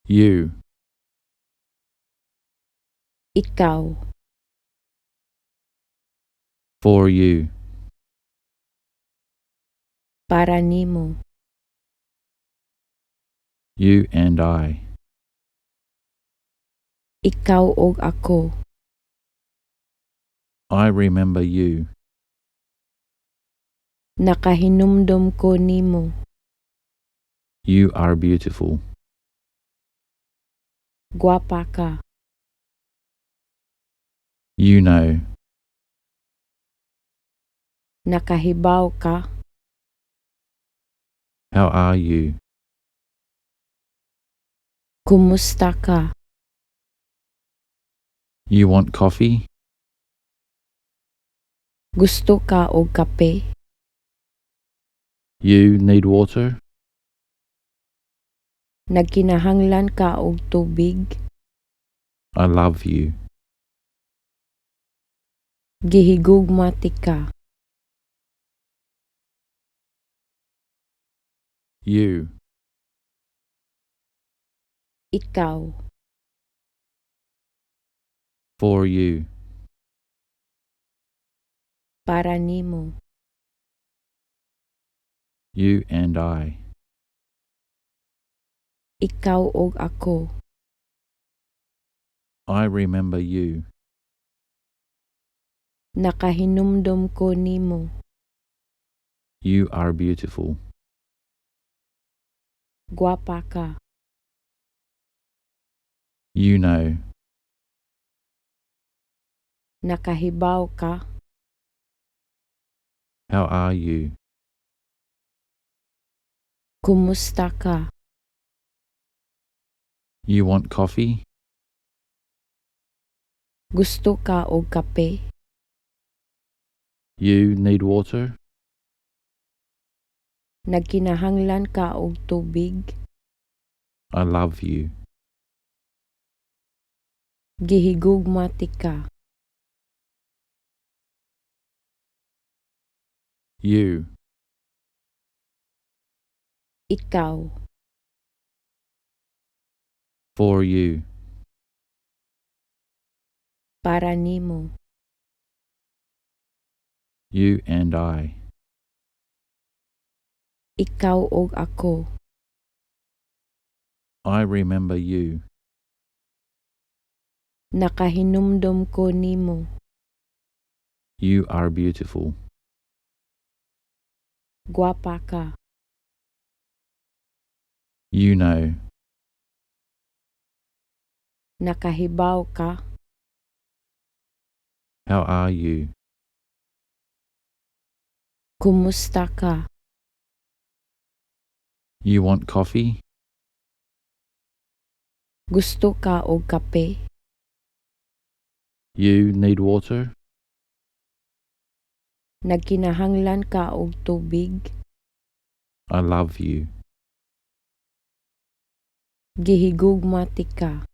You. Ikaw. For you. Para nimo. You and I. Ikaw og ako. I remember you. Nakahinumdum ko nimo. You are beautiful. Gwapa ka. You know. Nakahibaw ka. How are you? Kumusta ka? You want coffee? Gusto ka og kape? You need water? Nagkinahanglan ka og tubig? I love you. Gihigugmati ka. You. Ikaw. For you. Para nimo. You and I. Ikaw og ako. I remember you. Nakahinumdum ko nimo. You are beautiful. Gwapa ka. You know. Nakahibaw ka. How are you? Kumusta ka? You want coffee? Gusto ka og kape? You need water? Nagkinahanglan ka og tubig? I love you. Gihigugmati ka. You. Ikaw. For you. Para nimo. You and I. Ikaw og ako. I remember you. Nakahinumdum ko nimo. You are beautiful. Gwapa ka. You know. Nakahibaw ka. How are you? Kumusta ka? You want coffee? Gusto ka og kape? You need water? Nagkinahanglan ka og tubig? I love you. Gihigugmati ka.